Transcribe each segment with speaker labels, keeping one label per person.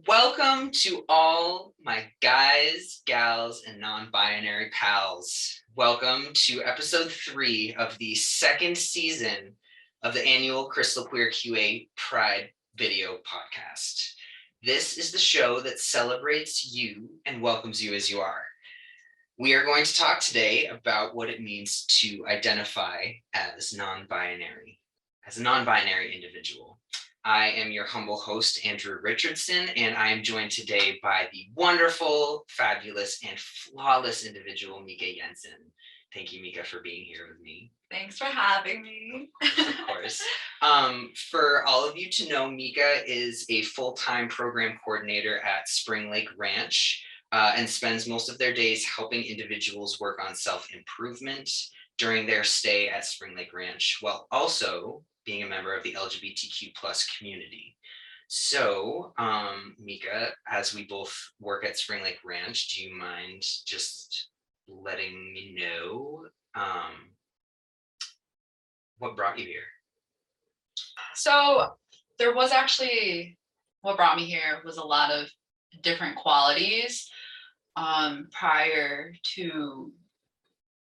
Speaker 1: Welcome to all my guys, gals, and non-binary pals. Welcome to episode 3 of the second season of the annual Crystal Queer QA Pride video podcast. This is the show that celebrates you and welcomes you as you are. We are going to talk today about what it means to identify as non-binary, as a non-binary individual. I am your humble host, Andrew Richardson, and I am joined today by the wonderful, fabulous, and flawless individual, Mika Yenson. Thank you, Mika, for being here with me.
Speaker 2: Thanks for having me.
Speaker 1: Of course. For all of you to know, Mika is a full-time program coordinator at Spring Lake Ranch and spends most of their days helping individuals work on self-improvement during their stay at Spring Lake Ranch, while also being a member of the LGBTQ plus community. So, Mika, as we both work at Spring Lake Ranch, do you mind just letting me know what brought you here?
Speaker 2: So there was actually, what brought me here was a lot of different qualities. Prior to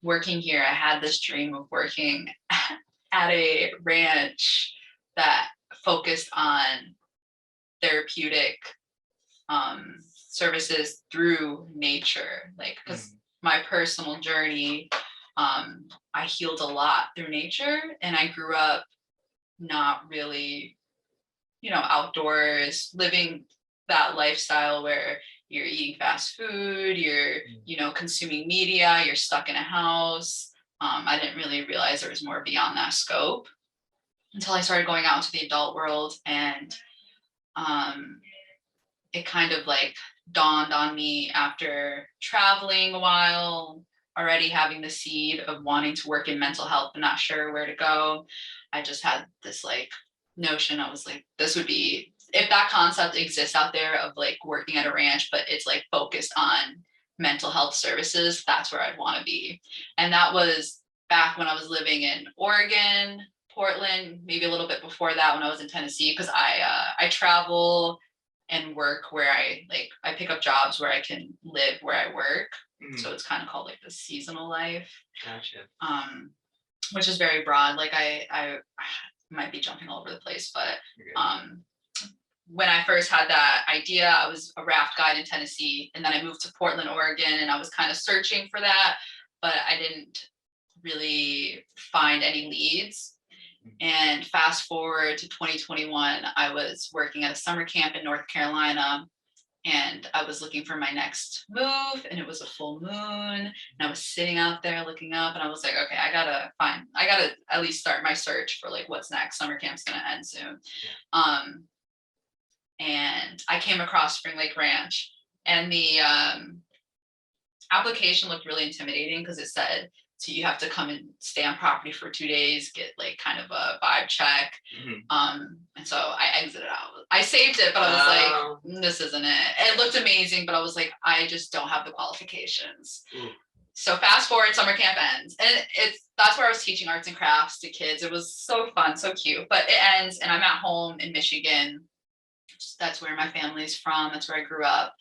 Speaker 2: working here, I had this dream of working at a ranch that focused on therapeutic services through nature, like because my personal journey, I healed a lot through nature, and I grew up not really, outdoors, living that lifestyle where you're eating fast food, you're, consuming media, you're stuck in a house. I didn't really realize there was more beyond that scope until I started going out into the adult world, and it kind of like dawned on me after traveling a while, already having the seed of wanting to work in mental health but not sure where to go. I just had this like notion. I was like, this would be, if that concept exists out there of like working at a ranch, but it's like focused on mental health services, that's where I'd want to be. And that was back when I was living in Oregon, Portland, maybe a little bit before that when I was in Tennessee, because I travel and work where I pick up jobs where I can live where I work. So it's kind of called like the seasonal life.
Speaker 1: Gotcha.
Speaker 2: Which is very broad. Like I might be jumping all over the place, but when I first had that idea, I was a raft guide in Tennessee, and then I moved to Portland, Oregon, and I was kind of searching for that, but I didn't really find any leads. And fast forward to 2021, I was working at a summer camp in North Carolina, and I was looking for my next move, and it was a full moon, and I was sitting out there looking up, and I was like, okay, I gotta at least start my search for like what's next. Summer camp's gonna end soon. And I came across Spring Lake Ranch, and the application looked really intimidating because it said, so you have to come and stay on property for 2 days, get like kind of a vibe check. And so I exited out. I saved it, but I was like, this isn't it. It looked amazing, but I was like, I just don't have the qualifications. So fast forward, summer camp ends, and that's where I was teaching arts and crafts to kids. It was so fun, so cute, but it ends, and I'm at home in Michigan. That's where my family's from. That's where I grew up.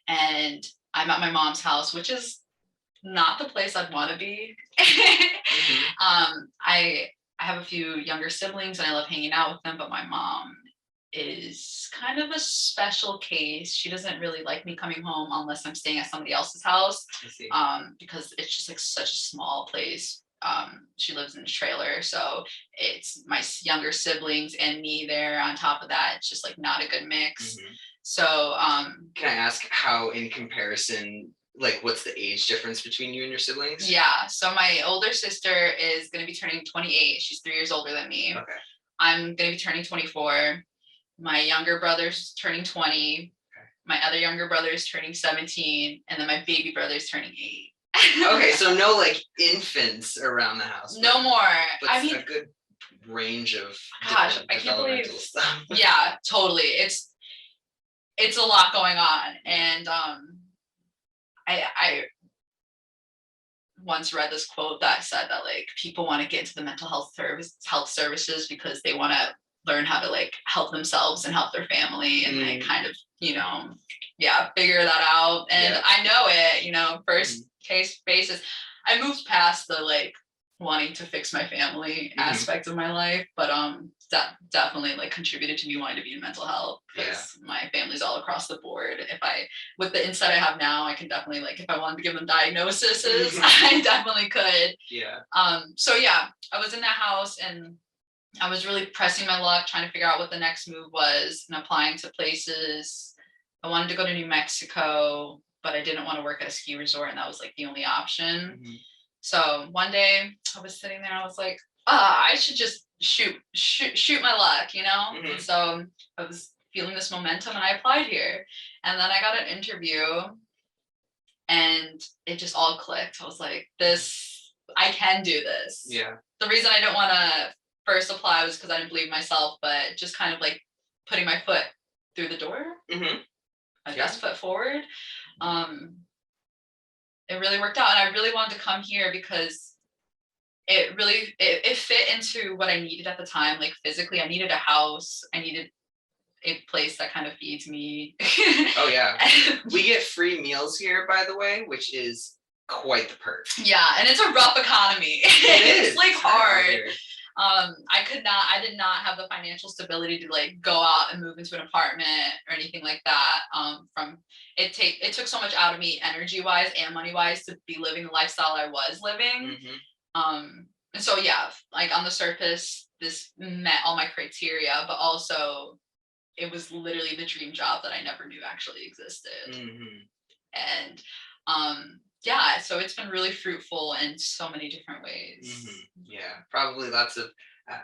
Speaker 2: And I'm at my mom's house, which is not the place I'd want to be. I have a few younger siblings, and I love hanging out with them, but my mom is kind of a special case. She doesn't really like me coming home unless I'm staying at somebody else's house, because it's just like such a small place. She lives in a trailer, so it's my younger siblings and me there. On top of that, it's just like not a good mix. So
Speaker 1: can I ask how, in comparison, like what's the age difference between you and your siblings?
Speaker 2: Yeah, so my older sister is going to be turning 28. She's 3 years older than me.
Speaker 1: Okay.
Speaker 2: I'm going to be turning 24. My younger brother's turning 20. Okay. My other younger brother is turning 17, and then my baby brother is turning 8.
Speaker 1: Okay, so no like infants around the house.
Speaker 2: No more.
Speaker 1: But I mean, a good range of
Speaker 2: I can't believe
Speaker 1: stuff.
Speaker 2: Yeah, totally. It's a lot going on, and I once read this quote that said that like people want to get into the mental health services because they want to learn how to like help themselves and help their family and like kind of, figure that out. And I know it, first case basis. I moved past the like wanting to fix my family aspect of my life, but that definitely like contributed to me wanting to be in mental health because my family's all across the board. With the insight I have now, I can definitely like, if I wanted to give them diagnoses, I definitely could. So I was in that house and I was really pressing my luck, trying to figure out what the next move was and applying to places. I wanted to go to New Mexico, but I didn't want to work at a ski resort, and that was like the only option. So one day I was sitting there and I was like, I should just shoot my luck, And so I was feeling this momentum and I applied here. And then I got an interview and it just all clicked. I was like, I can do this. The reason I didn't want to first apply was because I didn't believe myself, but just kind of like putting my foot through the door, my best foot forward. It really worked out, and I really wanted to come here because it really it fit into what I needed at the time. Like physically, I needed a house. I needed a place that kind of feeds me.
Speaker 1: Oh yeah, we get free meals here, by the way, which is quite the perk.
Speaker 2: Yeah, and it's a rough economy. It's like hard. I did not have the financial stability to like go out and move into an apartment or anything like that. It took so much out of me energy wise and money wise to be living the lifestyle I was living. And so like on the surface, this met all my criteria, but also it was literally the dream job that I never knew actually existed. And so it's been really fruitful in so many different ways.
Speaker 1: Probably lots of,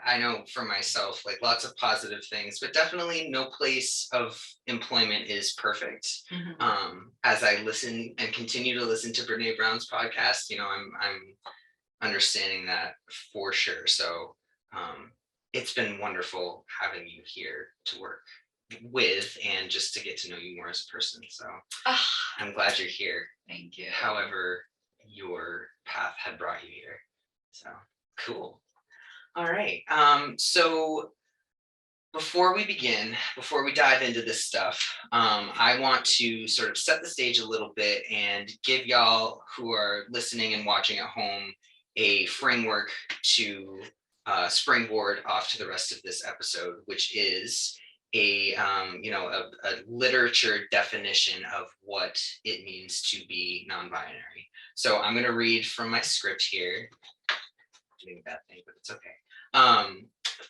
Speaker 1: I know for myself, like lots of positive things, but definitely no place of employment is perfect. As I listen and continue to listen to Brene Brown's podcast, I'm understanding that for sure. So it's been wonderful having you here to work with and just to get to know you more as a person. So I'm glad you're here.
Speaker 2: Thank you.
Speaker 1: However, your path had brought you here. So cool. All right. So before we dive into this stuff, I want to sort of set the stage a little bit and give y'all who are listening and watching at home a framework to springboard off to the rest of this episode, which is a literature definition of what it means to be non-binary. So I'm going to read from my script here. Doing a bad thing, but it's okay.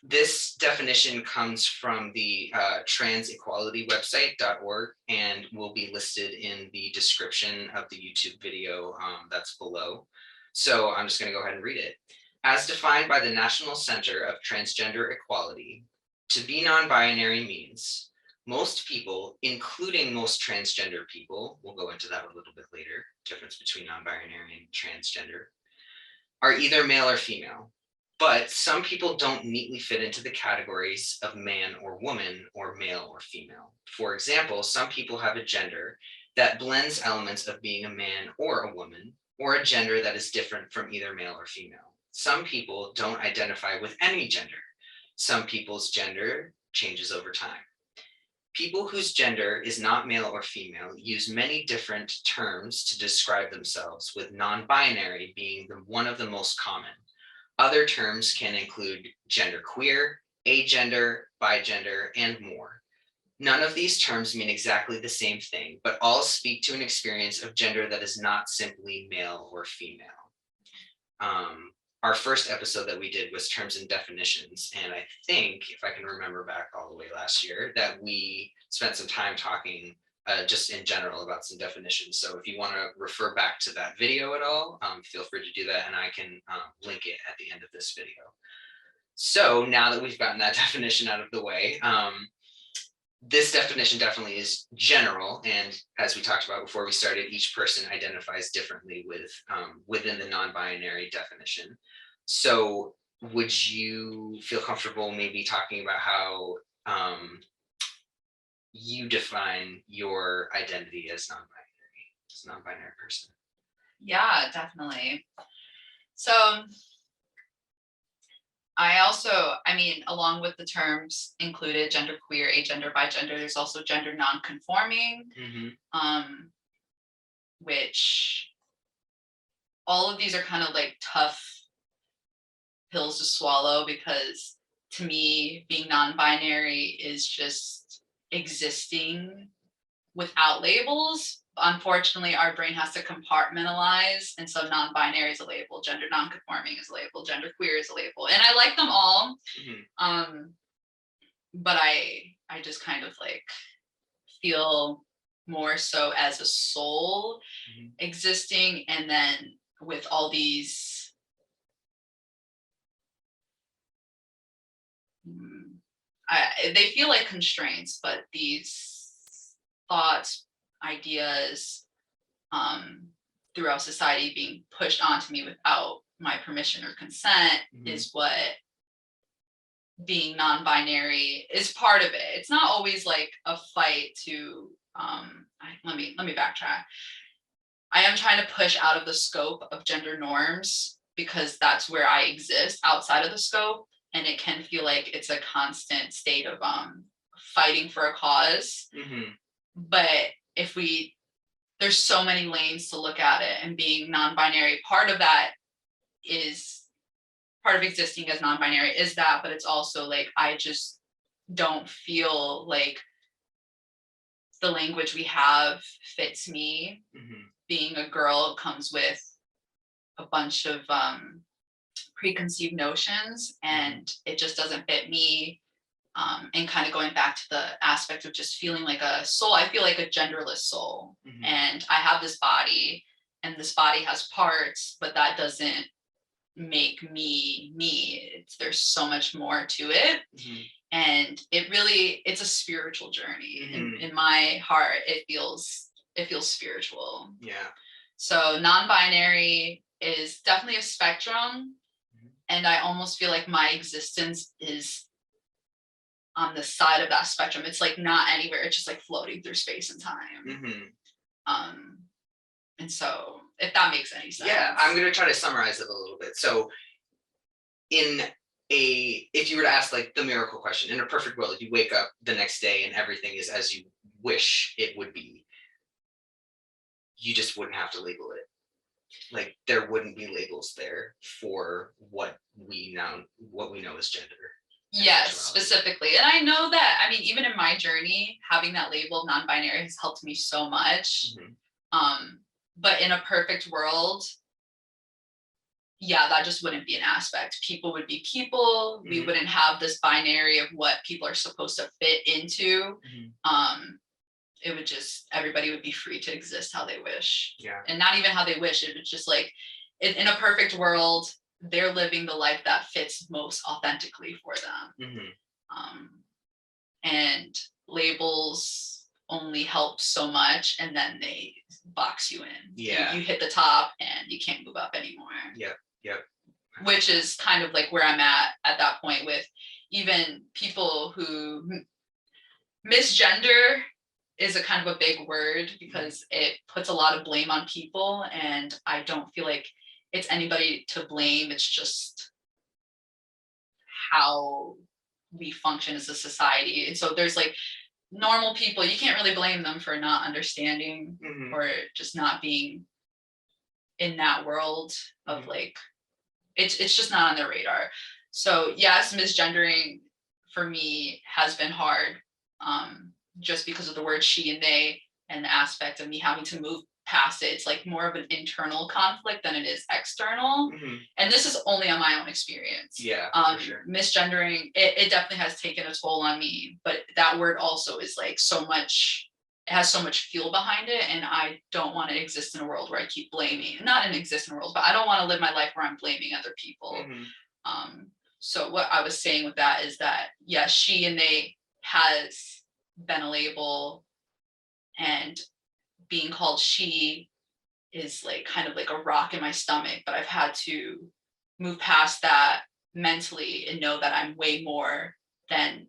Speaker 1: This definition comes from the transequality website.org and will be listed in the description of the YouTube video that's below. So I'm just going to go ahead and read it. As defined by the National Center of Transgender Equality, to be non-binary means most people, including most transgender people, we'll go into that a little bit later, difference between non-binary and transgender, are either male or female. But some people don't neatly fit into the categories of man or woman or male or female. For example, some people have a gender that blends elements of being a man or a woman, or a gender that is different from either male or female. Some people don't identify with any gender. Some people's gender changes over time. People whose gender is not male or female use many different terms to describe themselves, with non-binary being one of the most common. Other terms can include genderqueer, agender, bigender, and more. None of these terms mean exactly the same thing, but all speak to an experience of gender that is not simply male or female. Our first episode that we did was terms and definitions, and I think, if I can remember back all the way last year, that we spent some time talking just in general about some definitions. So if you want to refer back to that video at all, feel free to do that, and I can link it at the end of this video. So now that we've gotten that definition out of the way, this definition definitely is general, and as we talked about before we started, each person identifies differently within the non-binary definition. So would you feel comfortable maybe talking about how you define your identity as a non-binary person?
Speaker 2: Yeah, definitely. So I mean, along with the terms included genderqueer, agender, bigender, there's also gender non-conforming, which all of these are kind of like tough pills to swallow, because to me, being non-binary is just existing without labels. Unfortunately, our brain has to compartmentalize, and so non-binary is a label, gender non-conforming is a label, genderqueer is a label, and I like them all. But I just kind of like feel more so as a soul existing, and then with all these they feel like constraints, but these thoughts, ideas throughout society being pushed onto me without my permission or consent is what being non-binary is part of it. It's not always like a fight to let me backtrack. I am trying to push out of the scope of gender norms, because that's where I exist outside of the scope, and it can feel like it's a constant state of fighting for a cause. But there's so many lanes to look at it, and being non-binary, part of existing as non-binary is that, but it's also like I just don't feel like the language we have fits me. Being a girl comes with a bunch of preconceived notions, and it just doesn't fit me. And kind of going back to the aspect of just feeling like a soul, I feel like a genderless soul. And I have this body, and this body has parts, but that doesn't make me me. There's so much more to it. And it's a spiritual journey. In my heart, it feels spiritual. So non-binary is definitely a spectrum, and I almost feel like my existence is on the side of that spectrum. It's like not anywhere, it's just like floating through space and time. And so if that makes any sense.
Speaker 1: I'm going to try to summarize it a little bit. So if you were to ask like the miracle question, in a perfect world, if you wake up the next day and everything is as you wish it would be, you just wouldn't have to label it. Like there wouldn't be labels there for what we know as gender.
Speaker 2: Yes, specifically. And I know that, I mean, even in my journey, having that label of non-binary has helped me so much. But in a perfect world, that just wouldn't be an aspect. People would be people. We wouldn't have this binary of what people are supposed to fit into. It would just, everybody would be free to exist how they wish. And not even how they wish. It was just like, in a perfect world, they're living the life that fits most authentically for them. And labels only help so much, and then they box you in. You hit the top and you can't move up anymore. Which is kind of like where I'm at that point, with even people who misgender is a kind of a big word, because it puts a lot of blame on people, and I don't feel like it's anybody to blame. It's just how we function as a society. And so there's like normal people, you can't really blame them for not understanding or just not being in that world of like, it's just not on their radar. So yes, misgendering for me has been hard, just because of the word she and they, and the aspect of me having to move past it. It's like more of an internal conflict than it is external. And this is only on my own experience. For sure. Misgendering, it definitely has taken a toll on me, but that word also is like so much, it has so much fuel behind it, and I don't want to exist in a world where I keep blaming, not an exist in a world, but I don't want to live my life where I'm blaming other people. So what I was saying with that is that, yes, she and they has been a label, and being called she is like kind of like a rock in my stomach, but I've had to move past that mentally and know that I'm way more than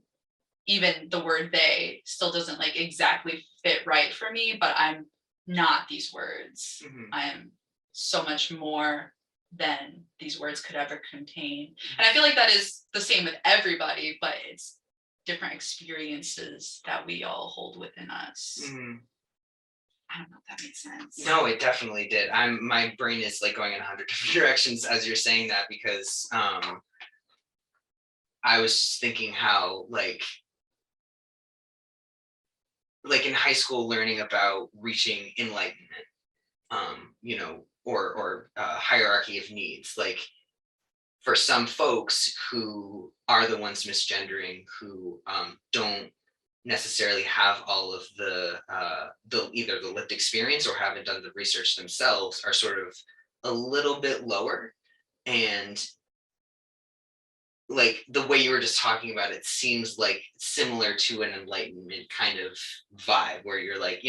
Speaker 2: even the word they. Still doesn't like exactly fit right for me, but I'm not these words. I am so much more than these words could ever contain. And I feel like that is the same with everybody, but it's different experiences that we all hold within us. I don't know if that makes sense.
Speaker 1: No, it definitely did. My brain is like going in 100 different directions as you're saying that, because I was just thinking how like in high school learning about reaching enlightenment, or hierarchy of needs, like for some folks who are the ones misgendering, who don't necessarily have all of the either the lived experience or haven't done the research themselves, are sort of a little bit lower. And like the way you were just talking about it seems like similar to an enlightenment kind of vibe, where you're like,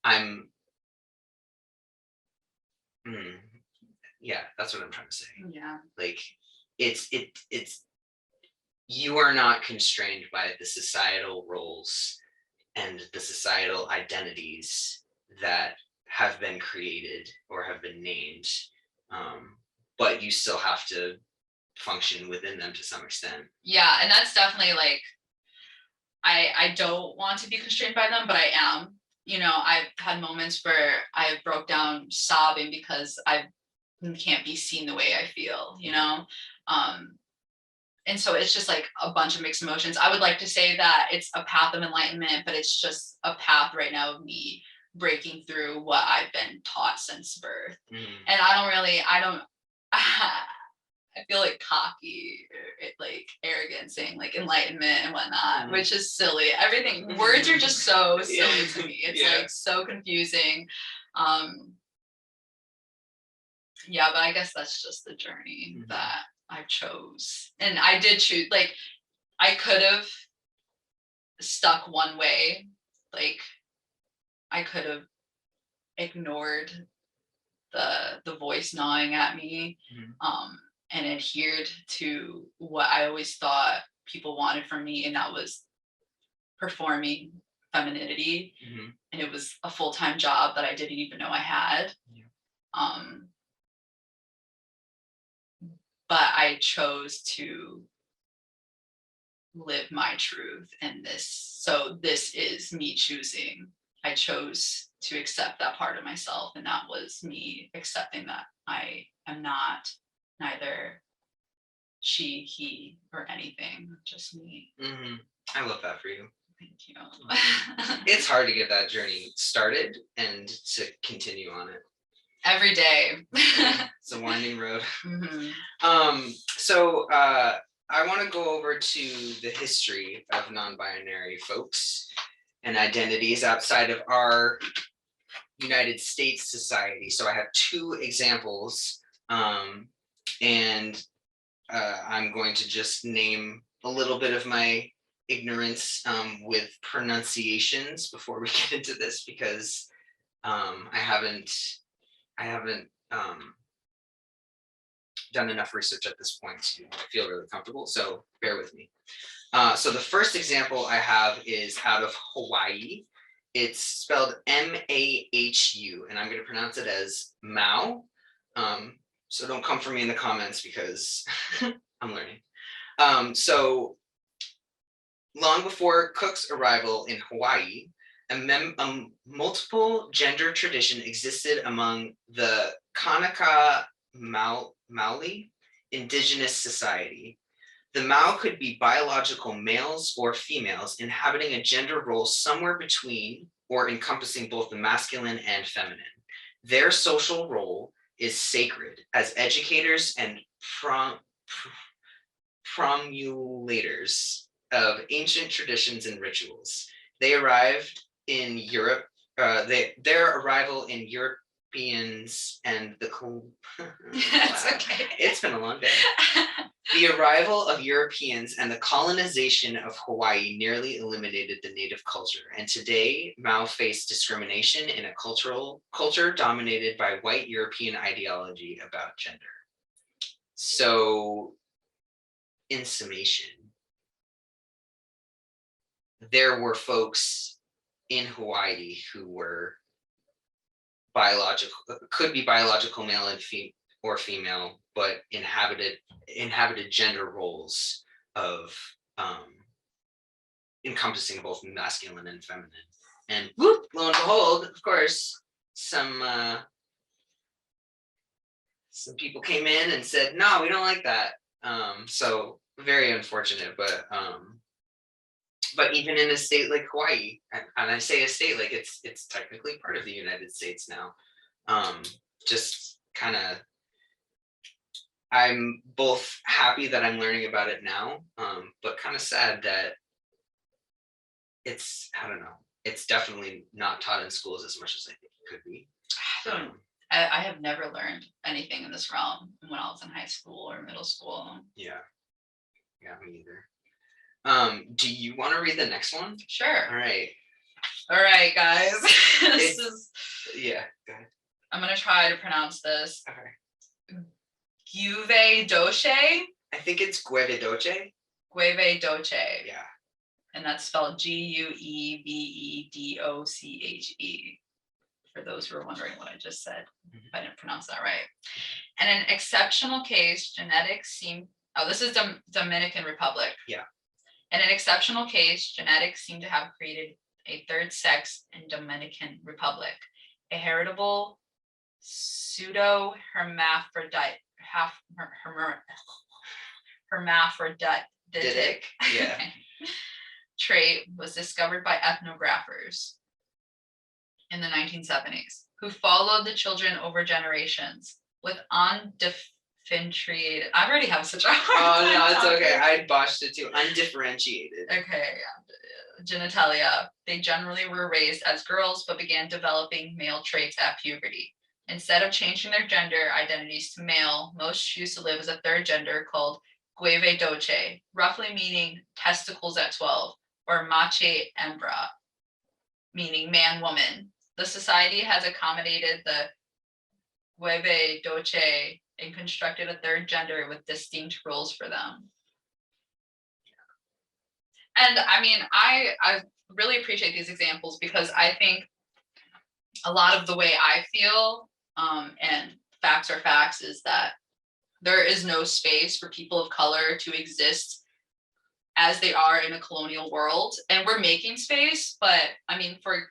Speaker 1: I'm yeah, that's what I'm trying to say.
Speaker 2: Yeah.
Speaker 1: Like it's you are not constrained by the societal roles and the societal identities that have been created or have been named, but you still have to function within them to some extent.
Speaker 2: Yeah, and that's definitely like, I don't want to be constrained by them, but I am. I've had moments where I broke down sobbing because I can't be seen the way I feel, and so it's just like a bunch of mixed emotions. I would like to say that it's a path of enlightenment, but it's just a path right now of me breaking through what I've been taught since birth. And I don't I feel like cocky, like arrogant, saying like enlightenment and whatnot, which is silly. Everything, words are just so silly to me. It's like so confusing. Yeah, but I guess that's just the journey that I chose. And I did choose, like, I could have stuck one way. Like, I could have ignored the voice gnawing at me, and adhered to what I always thought people wanted from me, and that was performing femininity. And it was a full-time job that I didn't even know I had. But I chose to live my truth in this. So this is me choosing. I chose to accept that part of myself, and that was me accepting that I am not neither she, he, or anything, just me.
Speaker 1: I love that for you.
Speaker 2: Thank you.
Speaker 1: It's hard to get that journey started and to continue on it.
Speaker 2: Every day.
Speaker 1: It's a winding road. So I want to go over to the history of non-binary folks and identities outside of our United States society. So I have two examples, and I'm going to just name a little bit of my ignorance with pronunciations before we get into this, because I haven't done enough research at this point to feel really comfortable, so bear with me. So the first example I have is out of Hawaii. It's spelled M-A-H-U, and I'm going to pronounce it as Mao. So don't come for me in the comments, because I'm learning. So long before Cook's arrival in Hawaii, a multiple gender tradition existed among the Kanaka Maoli indigenous society. The Mao could be biological males or females inhabiting a gender role somewhere between or encompassing both the masculine and feminine. Their social role is sacred as educators and promulators of ancient traditions and rituals. They arrived in Europe. Their arrival in Europeans and the
Speaker 2: It's okay.
Speaker 1: It's been a long day. The arrival of Europeans and the colonization of Hawaii nearly eliminated the native culture, and today Mao faced discrimination in a culture dominated by white European ideology about gender. So, in summation, there were folks in Hawaii who were could be biological male and female, or female, but inhabited gender roles of encompassing both masculine and feminine. And whoop, lo and behold, of course, some people came in and said, no, we don't like that. So very unfortunate, but even in a state like Hawaii, and I say a state like it's technically part of the United States now. Just kind of, I'm both happy that I'm learning about it now, but kind of sad that it's, I don't know, it's definitely not taught in schools as much as I think it could be.
Speaker 2: I have never learned anything in this realm when I was in high school or middle school.
Speaker 1: Yeah, me either. Do you want to read the next one?
Speaker 2: Sure.
Speaker 1: All right,
Speaker 2: guys. This is,
Speaker 1: yeah, go ahead.
Speaker 2: I'm gonna try to pronounce this.
Speaker 1: Okay.
Speaker 2: Gueve doce.
Speaker 1: I think it's Gueve doce.
Speaker 2: Gueve doce.
Speaker 1: Yeah.
Speaker 2: And that's spelled Guevedoche. For those who are wondering what I just said, if I didn't pronounce that right. And in an exceptional case, genetics seem, this is Dominican Republic.
Speaker 1: Yeah.
Speaker 2: In an exceptional case, genetics seem to have created a third sex in Dominican Republic, a heritable pseudo-hermaphroditic
Speaker 1: Yeah.
Speaker 2: trait was discovered by ethnographers in the 1970s, who followed the children over generations with undifferentiated. I already have such a hard time.
Speaker 1: No, it's okay. I botched it too. Undifferentiated.
Speaker 2: Okay, genitalia. They generally were raised as girls, but began developing male traits at puberty. Instead of changing their gender identities to male, most choose to live as a third gender called Gueve doce, roughly meaning testicles at 12, or mache hembra, meaning man-woman. The society has accommodated the Gueve doce and constructed a third gender with distinct roles for them. And I mean, I really appreciate these examples because I think a lot of the way I feel, and facts are facts, is that there is no space for people of color to exist as they are in a colonial world. And we're making space, but I mean, for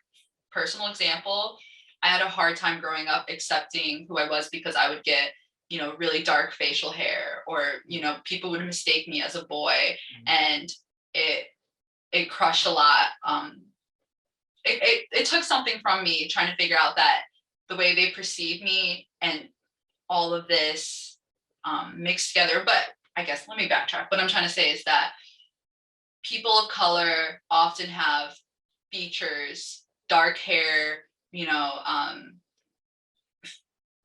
Speaker 2: personal example, I had a hard time growing up accepting who I was because I would get, really dark facial hair, or, people would mistake me as a boy, and it crushed a lot. It took something from me trying to figure out that the way they perceive me and all of this mixed together. But I guess, let me backtrack. What I'm trying to say is that people of color often have features, dark hair,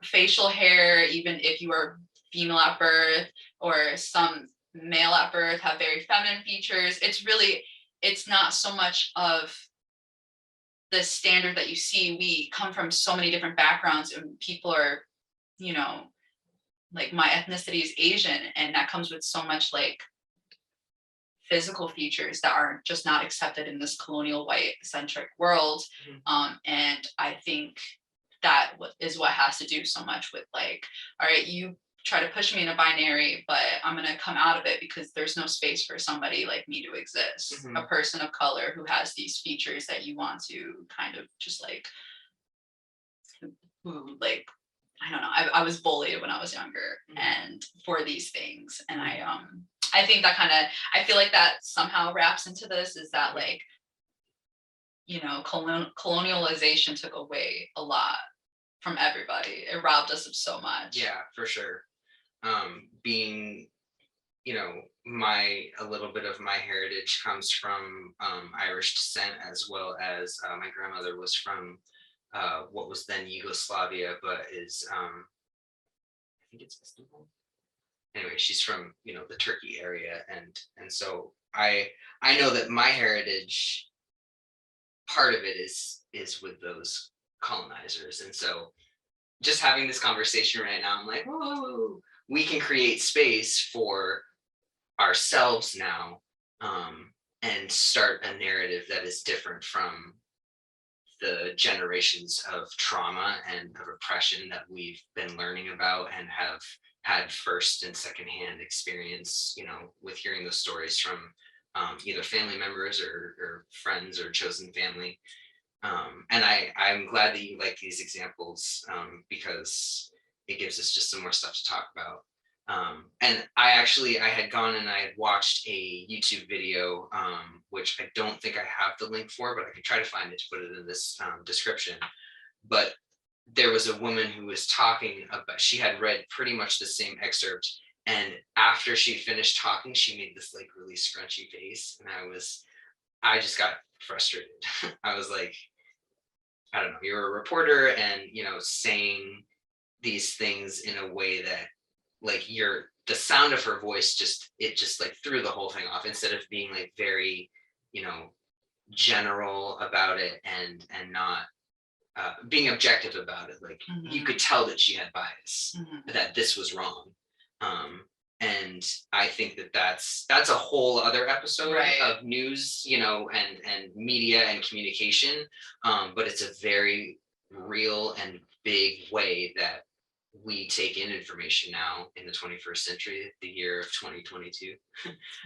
Speaker 2: facial hair, even if you are female at birth, or some male at birth have very feminine features. It's not so much of the standard that you see. We come from so many different backgrounds, and people are, like my ethnicity is Asian, and that comes with so much like physical features that are just not accepted in this colonial white centric world. And I think that is what has to do so much with like, all right, you try to push me in a binary, but I'm going to come out of it because there's no space for somebody like me to exist. A person of color who has these features that you want to kind of just like, like, I don't know. I was bullied when I was younger, and for these things. And I think that I feel like that somehow wraps into this, is that like, colonialization took away a lot from everybody. It robbed us of so much.
Speaker 1: Yeah, for sure. Being, a little bit of my heritage comes from Irish descent, as well as my grandmother was from what was then Yugoslavia, but is I think it's Istanbul. Anyway, she's from the Turkey area, and so I know that my heritage, part of it is with those colonizers. And so just having this conversation right now, I'm like, whoa, we can create space for ourselves now, and start a narrative that is different from the generations of trauma and of oppression that we've been learning about and have had first and secondhand experience, with hearing those stories from either family members or friends or chosen family. And I'm glad that you like these examples, because it gives us just some more stuff to talk about. And I had gone and I had watched a YouTube video, which I don't think I have the link for, but I could try to find it to put it in this description. But there was a woman who was talking about, she had read pretty much the same excerpt. And after she finished talking, she made this like really scrunchy face. And I just got frustrated. I was like, I don't know, you're a reporter and, saying these things in a way that like the sound of her voice just like threw the whole thing off, instead of being like very, general about it and not being objective about it. Like you could tell that she had bias, that this was wrong. And I think that that's a whole other episode of news, and media and communication. But it's a very real and big way that we take in information now in the 21st century, the year of 2022.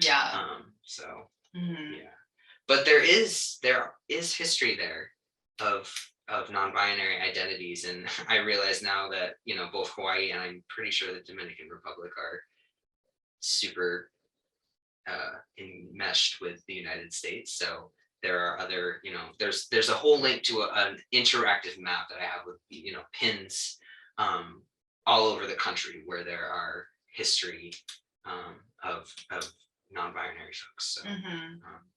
Speaker 2: Yeah.
Speaker 1: Yeah. But there is history there of non-binary identities, and I realize now that both Hawaii and I'm pretty sure the Dominican Republic are super enmeshed with the United States. So there are other, there's a whole link to an interactive map that I have with pins all over the country where there are history of non-binary folks. So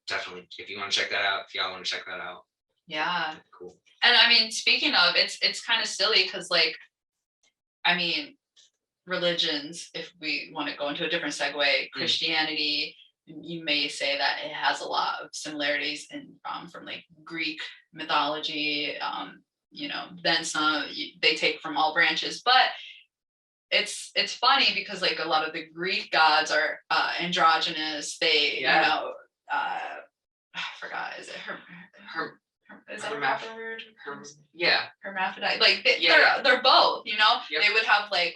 Speaker 1: definitely, if you want to check that out, if y'all want to check that out.
Speaker 2: Yeah.
Speaker 1: Cool.
Speaker 2: And I mean, speaking of, it's kind of silly because like, I mean, religions, if we want to go into a different segue, Christianity, you may say that it has a lot of similarities from like Greek mythology, then some they take from all branches, but it's funny because like a lot of the Greek gods are androgynous. They I forgot, is it is that a proper word? Hermaphrodite. Like they're both, They would have like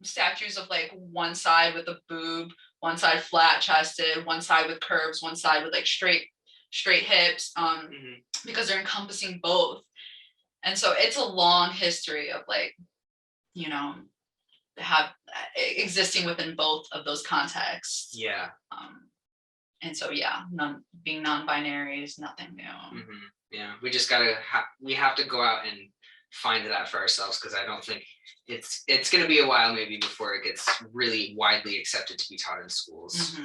Speaker 2: statues of like one side with a boob, one side flat chested, one side with curves, one side with like straight hips, because they're encompassing both. And so it's a long history of like, have existing within both of those contexts.
Speaker 1: Yeah.
Speaker 2: And so being non-binary is nothing new.
Speaker 1: Yeah, we just we have to go out and find that for ourselves, because I don't think it's going to be a while maybe before it gets really widely accepted to be taught in schools.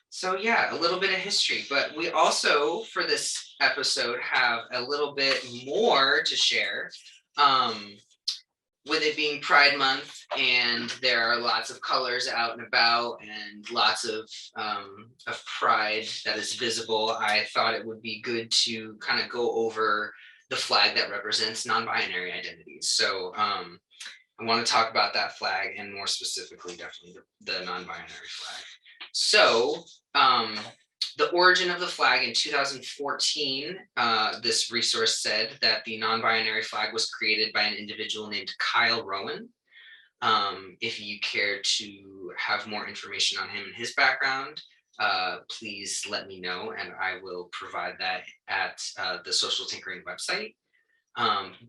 Speaker 1: So yeah, a little bit of history, but we also for this episode have a little bit more to share. With it being Pride Month, and there are lots of colors out and about, and lots of pride that is visible, I thought it would be good to kind of go over the flag that represents non-binary identities. So I want to talk about that flag, and more specifically, definitely the non-binary flag. So the origin of the flag in 2014, this resource said that the non-binary flag was created by an individual named Kyle Rowan. If you care to have more information on him and his background, please let me know, and I will provide that at the Social Tinkering website.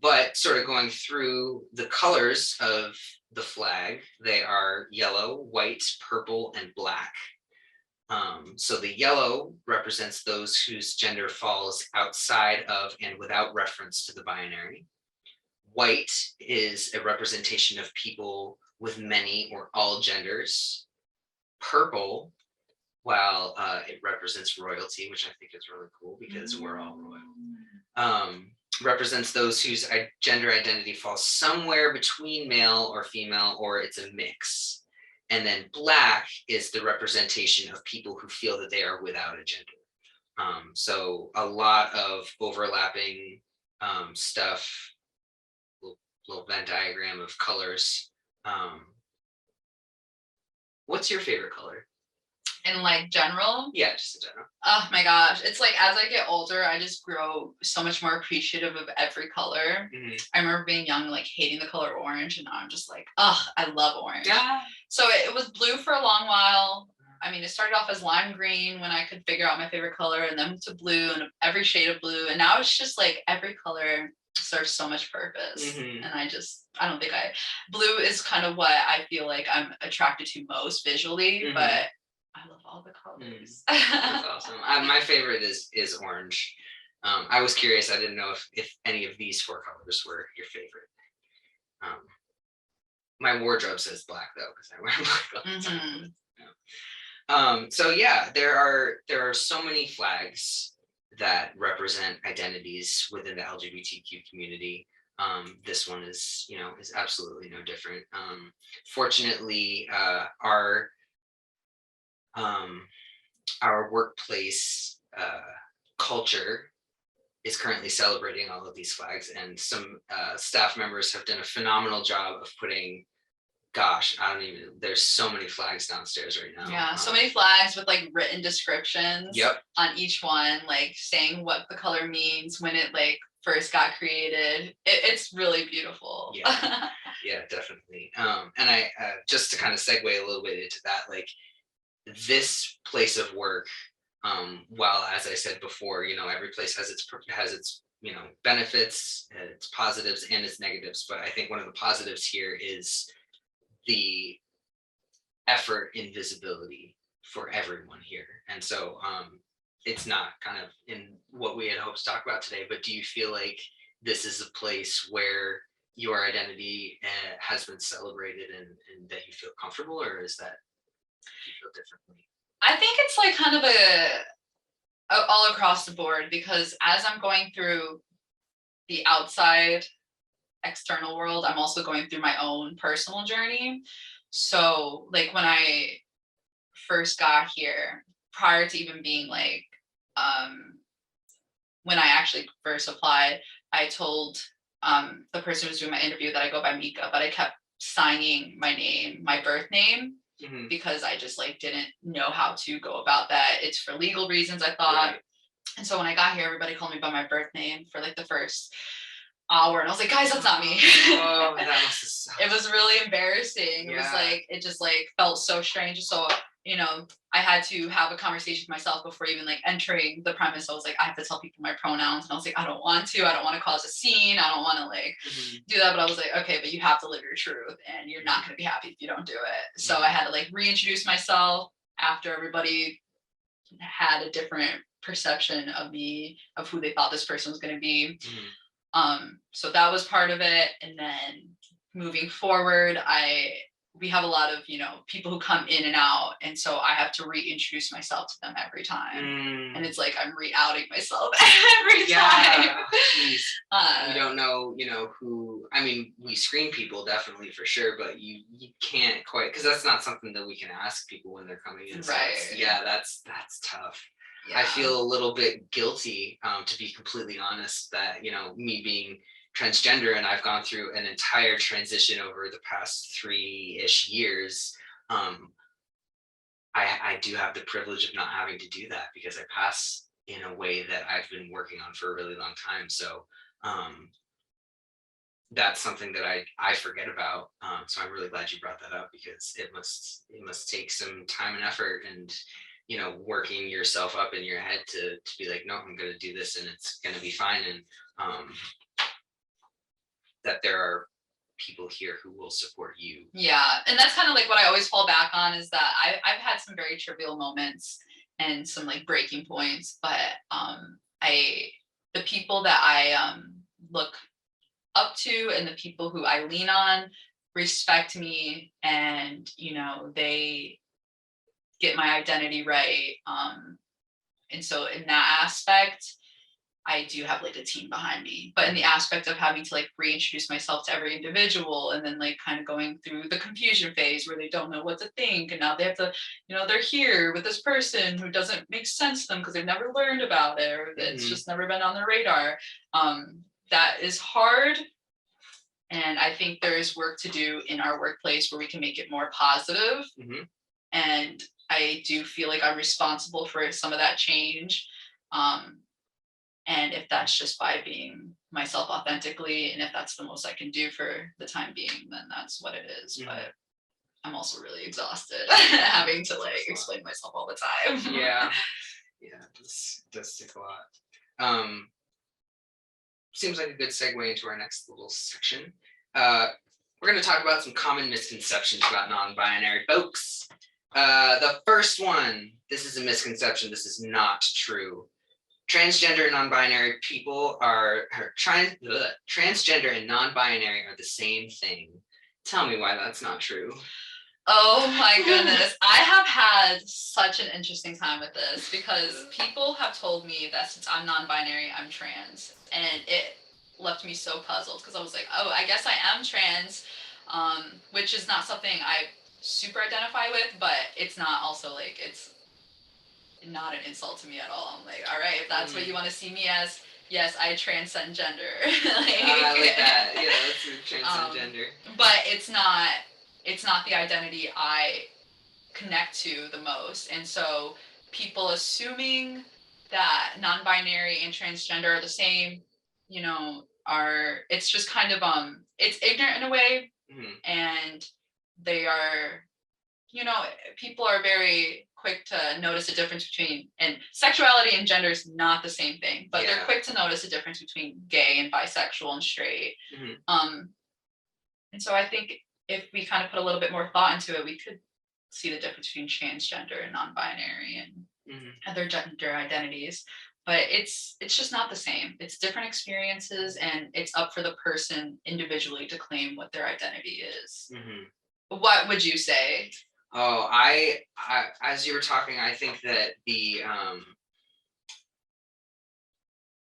Speaker 1: But sort of going through the colors of the flag, they are yellow, white, purple, and black. So the yellow represents those whose gender falls outside of and without reference to the binary. White is a representation of people with many or all genders. Purple, while it represents royalty, which I think is really cool because we're all royal, represents those whose gender identity falls somewhere between male or female, or it's a mix. And then black is the representation of people who feel that they are without a gender. So a lot of overlapping stuff, little Venn diagram of colors. What's your favorite color?
Speaker 2: In like general?
Speaker 1: Yeah, just in general.
Speaker 2: Oh my gosh. It's like as I get older, I just grow so much more appreciative of every color. I remember being young, like hating the color orange, and now I'm just like, oh, I love orange.
Speaker 1: Yeah.
Speaker 2: So it was blue for a long while. I mean, it started off as lime green when I could figure out my favorite color, and then to blue and every shade of blue. And now it's just like every color serves so much purpose. And I don't think blue is kind of what I feel like I'm attracted to most visually, but I love all the colors.
Speaker 1: That's awesome. My favorite is orange. I was curious. I didn't know if any of these 4 colors were your favorite. My wardrobe says black though, because I wear black all the time. So yeah, there are so many flags that represent identities within the LGBTQ community. This one is absolutely no different. Fortunately, our workplace culture is currently celebrating all of these flags, and some staff members have done a phenomenal job of putting, there's so many flags downstairs right now.
Speaker 2: Yeah, so many flags with like written descriptions
Speaker 1: Yep.
Speaker 2: on each one, like saying what the color means when it like first got created. It's really beautiful.
Speaker 1: Yeah, yeah, definitely. And I just to kind of segue a little bit into that, like this place of work, while as I said before, every place has its benefits, its positives and its negatives. But I think one of the positives here is the effort in visibility for everyone here. And so it's not kind of in what we had hoped to talk about today, but do you feel like this is a place where your identity has been celebrated and that you feel comfortable, or is that you feel differently?
Speaker 2: I think it's like kind of a all across the board, because as I'm going through the outside external world, I'm also going through my own personal journey. So like when I first got here, prior to even being like when I actually first applied, I told the person who was doing my interview that I go by Mika, but I kept signing my name, my birth name, because I just like didn't know how to go about that. It's for legal reasons, I thought. Right. And so when I got here, everybody called me by my birth name for like the first hour, and I was like, guys, that's not me.
Speaker 1: Oh, that must have
Speaker 2: It was really embarrassing. It was like, it just like felt so strange. So I had to have a conversation with myself before even like entering the premise. I was like, I have to tell people my pronouns, and I was like, I don't want to cause a scene, I don't want to like do that, but I was like, okay, but you have to live your truth, and you're not going to be happy if you don't do it. So I had to like reintroduce myself after everybody had a different perception of me, of who they thought this person was going to be. So that was part of it. And then moving forward, we have a lot of people who come in and out, and so I have to reintroduce myself to them every time. And it's like I'm re-outing myself every time.
Speaker 1: You don't know who. I mean, we screen people definitely for sure, but you can't quite, because that's not something that we can ask people when they're coming in. So right. That's tough. Yeah. I feel a little bit guilty, to be completely honest, that me being transgender, and I've gone through an entire transition over the past 3-ish years. I do have the privilege of not having to do that, because I pass in a way that I've been working on for a really long time. So that's something that I forget about. So I'm really glad you brought that up, because it must take some time and effort, and working yourself up in your head to be like, no, I'm going to do this and it's going to be fine. And that there are people here who will support you.
Speaker 2: Yeah. And that's kind of like what I always fall back on, is that I've had some very trivial moments and some like breaking points, but the people that I look up to and the people who I lean on respect me, and they get my identity right. And so in that aspect, I do have like a team behind me. But in the aspect of having to like reintroduce myself to every individual, and then like kind of going through the confusion phase where they don't know what to think, and now they have to, they're here with this person who doesn't make sense to them because they've never learned about it, or it's just never been on their radar. That is hard. And I think there is work to do in our workplace where we can make it more positive. and I do feel like I'm responsible for some of that change. And if that's just by being myself authentically, and if that's the most I can do for the time being, then that's what it is. But I'm also really exhausted having to like explain myself all the time.
Speaker 1: Yeah, this does take a lot. Seems like a good segue into our next little section. We're going to talk about some common misconceptions about non-binary folks. The first one, this is a misconception. This is not true. Transgender and non-binary people transgender and non-binary are the same thing. Tell me why that's not true.
Speaker 2: Oh my goodness. I have had such an interesting time with this because people have told me that since I'm non-binary, I'm trans. And it left me so puzzled because I was like, oh, I guess I am trans, which is not something I super identify with, but it's not also like, it's not an insult to me at all. I'm like, all right, if that's what you want to see me as, yes, I transcend gender.
Speaker 1: I like that. Yeah, let's transcend gender.
Speaker 2: But it's not the identity I connect to the most. And so people assuming that non-binary and transgender are the same, it's just kind of it's ignorant in a way. And they are, people are very quick to notice a difference between, and sexuality and gender is not the same thing, but they're quick to notice a difference between gay and bisexual and straight. And so I think if we kind of put a little bit more thought into it, we could see the difference between transgender and non-binary and other gender identities. But it's just not the same. It's different experiences, and it's up for the person individually to claim what their identity is. What would you say?
Speaker 1: Oh, I as you were talking, I think that the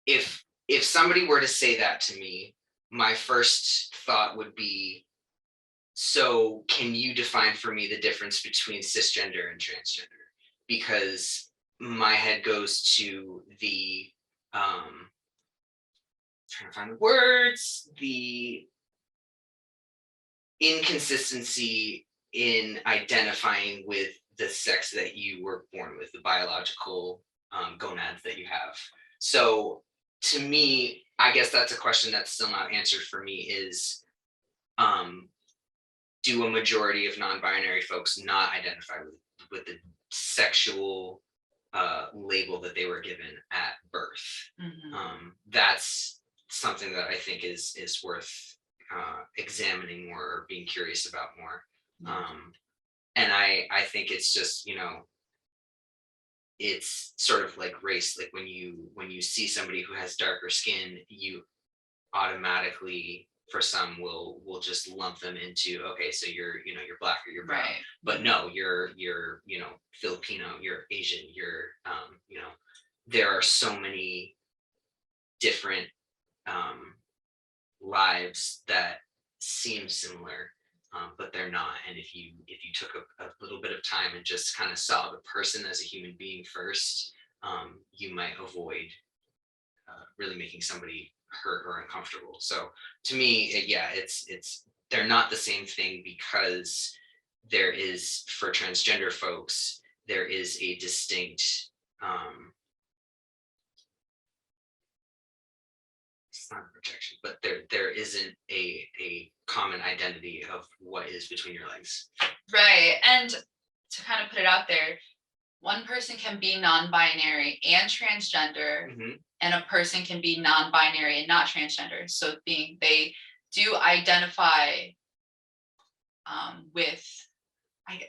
Speaker 1: if somebody were to say that to me, my first thought would be, so can you define for me the difference between cisgender and transgender? Because my head goes to the trying to find the words, the inconsistency in identifying with the sex that you were born with, the biological gonads that you have. So to me, I guess that's a question that's still not answered for me is, do a majority of non-binary folks not identify with the sexual label that they were given at birth? That's something that I think is worth examining more or being curious about more. And I think it's just, it's sort of like race. Like when you see somebody who has darker skin, you automatically, for some, will just lump them into, okay, so you're black or you're brown. Right. But no, you're Filipino, you're Asian, you're there are so many different lives that seem similar, but they're not. And if you took a little bit of time and just kind of saw the person as a human being first, you might avoid really making somebody hurt or uncomfortable. So to me, it's they're not the same thing, because there is, for transgender folks, there is a distinct it's not a projection, but there isn't a common identity of what is between your legs.
Speaker 2: Right. And to kind of put it out there, one person can be non-binary and transgender, and a person can be non-binary and not transgender. So they do identify with,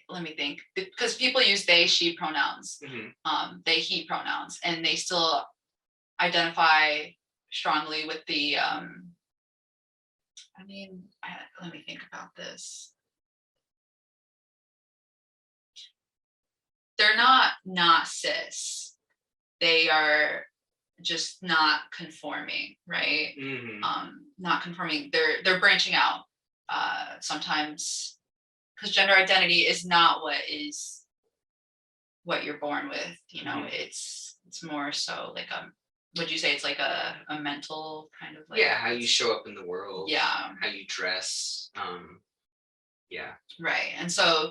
Speaker 2: let me think, because people use they, she pronouns, they, he pronouns, and they still identify strongly with the, let me think about this. They're not cis. They are just not conforming, right? Not conforming. They're branching out. Sometimes, because gender identity is not what you're born with. It's more so like would you say it's like a mental kind of like,
Speaker 1: how you show up in the world, how you dress,
Speaker 2: right. And so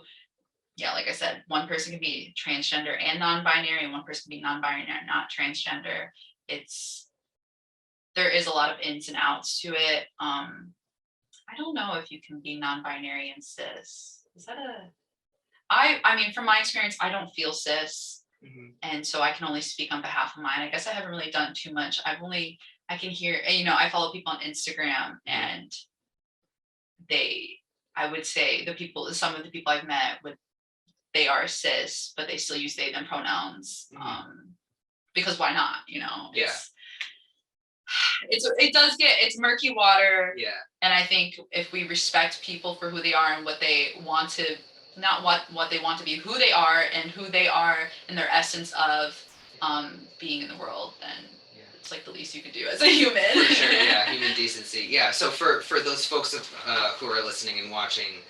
Speaker 2: yeah, like I said, one person can be transgender and non-binary, and one person can be non-binary and not transgender. There is a lot of ins and outs to it. I don't know if you can be non-binary and cis. Is that I mean, from my experience, I don't feel cis. And so I can only speak on behalf of mine. I guess I haven't really done too much. I can hear, I follow people on Instagram, and I would say some of the people I've met they are cis, but they still use they, them pronouns. Because why not?
Speaker 1: Yeah.
Speaker 2: It's murky water.
Speaker 1: Yeah.
Speaker 2: And I think if we respect people for who they are and what they want to, not what they want to be, who they are and who they are in their essence of being in the world, then it's like the least you could do as a human.
Speaker 1: For sure, yeah, human decency. Yeah, so for those folks who are listening and watching,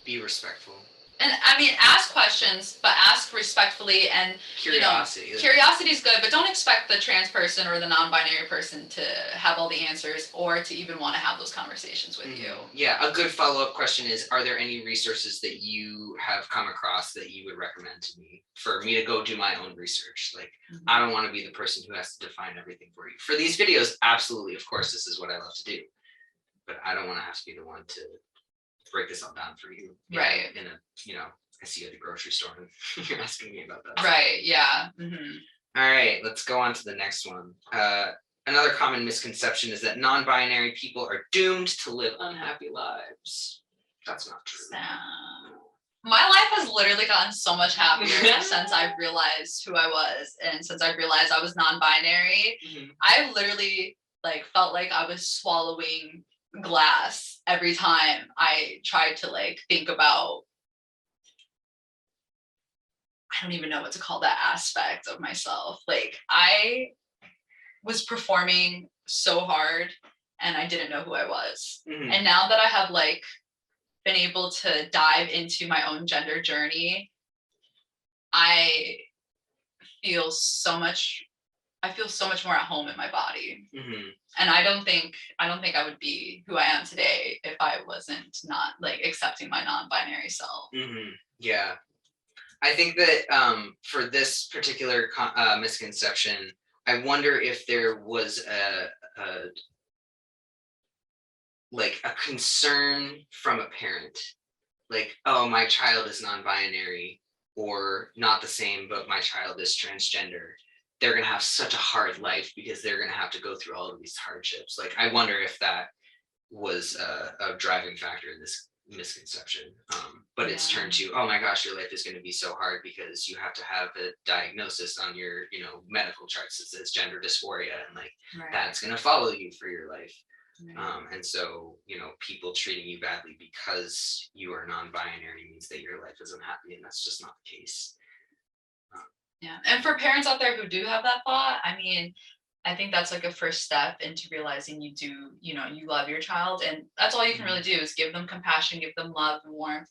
Speaker 1: be respectful.
Speaker 2: And I mean, ask questions, but ask respectfully, and
Speaker 1: curiosity.
Speaker 2: Curiosity is good, but don't expect the trans person or the non-binary person to have all the answers or to even want to have those conversations with you.
Speaker 1: Yeah, a good follow-up question is, are there any resources that you have come across that you would recommend to me for me to go do my own research? Like, I don't want to be the person who has to define everything for you. For these videos, absolutely, of course, this is what I love to do. But I don't want to have to be the one to break this all down for you,
Speaker 2: right?
Speaker 1: I see you at the grocery store and you're asking me about that,
Speaker 2: right? Yeah.
Speaker 1: All right, let's go on to the next one. Another common misconception is that non-binary people are doomed to live unhappy lives. That's not true.
Speaker 2: My life has literally gotten so much happier since I've realized who I was, and since I realized I was non-binary. I literally felt like I was swallowing glass every time I tried to think about, I don't even know what to call that aspect of myself. I was performing so hard and I didn't know who I was. And now that I have been able to dive into my own gender journey, I feel so much more at home in my body. And I don't think I would be who I am today if I wasn't not accepting my non-binary self.
Speaker 1: Yeah, I think that for this particular misconception, I wonder if there was a concern from a parent, oh, my child is non-binary or not the same, but my child is transgender. They're going to have such a hard life because they're going to have to go through all of these hardships. I wonder if that was a driving factor in this misconception. But it's turned to, oh my gosh, your life is going to be so hard because you have to have a diagnosis on your, medical charts that says gender dysphoria, and that's going to follow you for your life. And so, people treating you badly because you are non-binary means that your life is unhappy, and that's just not the case.
Speaker 2: Yeah. And for parents out there who do have that thought, I mean, I think that's a first step into realizing you love your child, and that's all you can really do is give them compassion, give them love and warmth.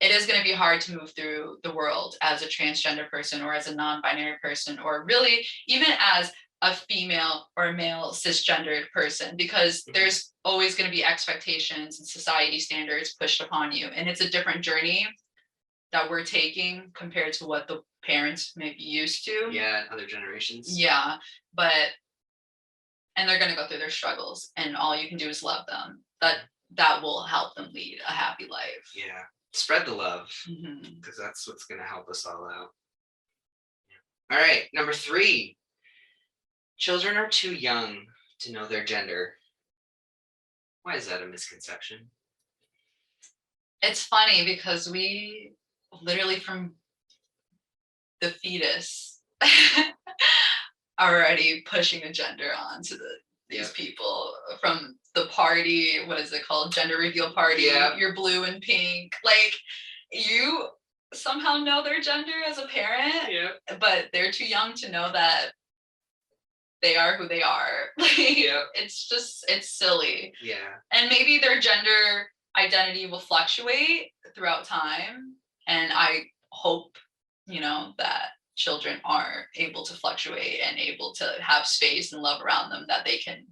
Speaker 2: It is going to be hard to move through the world as a transgender person or as a non-binary person, or really even as a female or a male cisgendered person, because there's always going to be expectations and society standards pushed upon you. And it's a different journey that we're taking compared to what the parents may be used to.
Speaker 1: Yeah, other generations.
Speaker 2: Yeah, and they're going to go through their struggles, and all you can do is love them. That will help them lead a happy life.
Speaker 1: Yeah, spread the love, because that's what's going to help us all out. All right, number 3. Children are too young to know their gender. Why is that a misconception?
Speaker 2: It's funny because we literally from the fetus already pushing a gender onto these people from the party. What is it called? Gender reveal party.
Speaker 1: Yeah.
Speaker 2: You're blue and pink. You somehow know their gender as a parent, but they're too young to know that they are who they are. It's silly.
Speaker 1: Yeah.
Speaker 2: And maybe their gender identity will fluctuate throughout time. And I hope, that children are able to fluctuate and able to have space and love around them, that they can,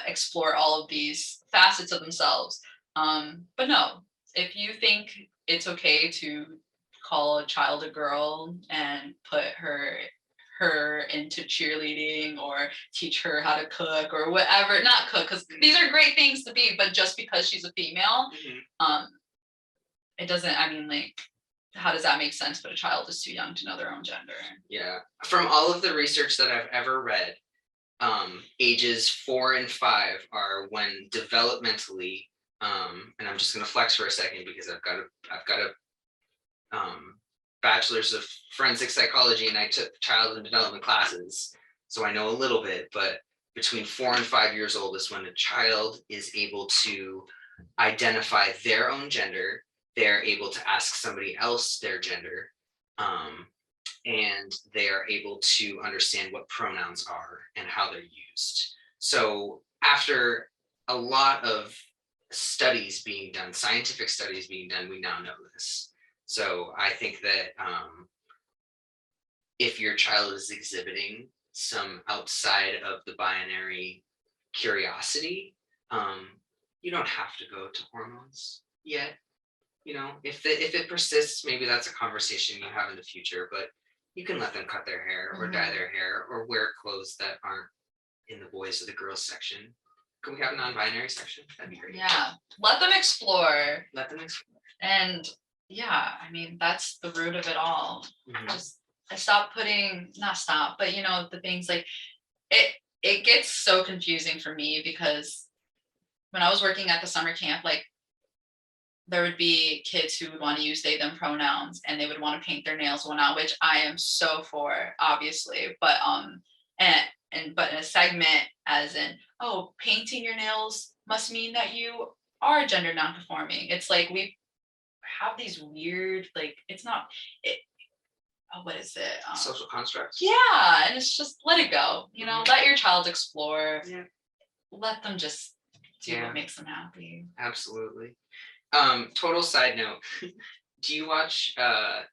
Speaker 2: explore all of these facets of themselves. But no, if you think it's okay to call a child a girl and put her into cheerleading or teach her how to cook or whatever, not cook, because these are great things to be, but just because she's a female, it doesn't, I mean, like, how does that make sense? But a child is too young to know their own gender.
Speaker 1: Yeah. From all of the research that I've ever read, ages 4 and 5 are when developmentally, and I'm just going to flex for a second because I've got a bachelor's of forensic psychology, and I took child and development classes, so I know a little bit. But between 4 and 5 years old is when a child is able to identify their own gender. They're able to ask somebody else their gender, and they are able to understand what pronouns are and how they're used. So after a lot of studies being done, scientific studies being done, we now know this. So I think that if your child is exhibiting some outside of the binary curiosity, you don't have to go to hormones yet. You know, if it persists, maybe that's a conversation you have in the future, but you can let them cut their hair or dye their hair or wear clothes that aren't in the boys or the girls section. Can we have a non-binary section? That'd be great.
Speaker 2: Yeah, let them explore.
Speaker 1: Let them explore.
Speaker 2: And yeah, I mean, that's the root of it all. Just not stop, but you know, the things like it gets so confusing for me because when I was working at the summer camp, like there would be kids who would want to use they them pronouns and they would want to paint their nails one out, which I am so for, obviously. But but in a segment as in, oh, painting your nails must mean that you are gender non-conforming. It's like we have these weird, like, it's not it, what is it?
Speaker 1: Social constructs.
Speaker 2: Yeah, and it's just let it go. You know, let your child explore.
Speaker 1: Yeah.
Speaker 2: Let them just do what makes them happy.
Speaker 1: Absolutely. Total side note. Do you watch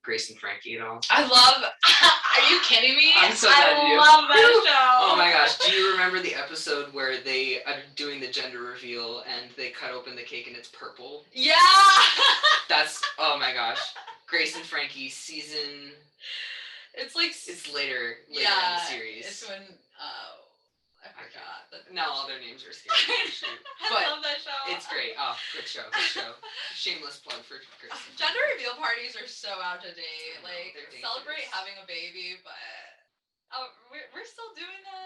Speaker 1: Grace and Frankie at all?
Speaker 2: I love. Are you kidding me?
Speaker 1: I'm so glad you do.
Speaker 2: I love that show.
Speaker 1: Oh my gosh! Do you remember the episode where they are doing the gender reveal and they cut open the cake and it's purple?
Speaker 2: Yeah.
Speaker 1: That's, oh my gosh. Grace and Frankie season.
Speaker 2: It's like
Speaker 1: it's later in the series.
Speaker 2: It's when I forgot.
Speaker 1: Now all their names are scary.
Speaker 2: I love that show.
Speaker 1: It's great. Oh, good show. Good show. Shameless plug for Grace.
Speaker 2: Gender reveal parties are so out of date. Like, celebrate having a baby, but we're still doing that.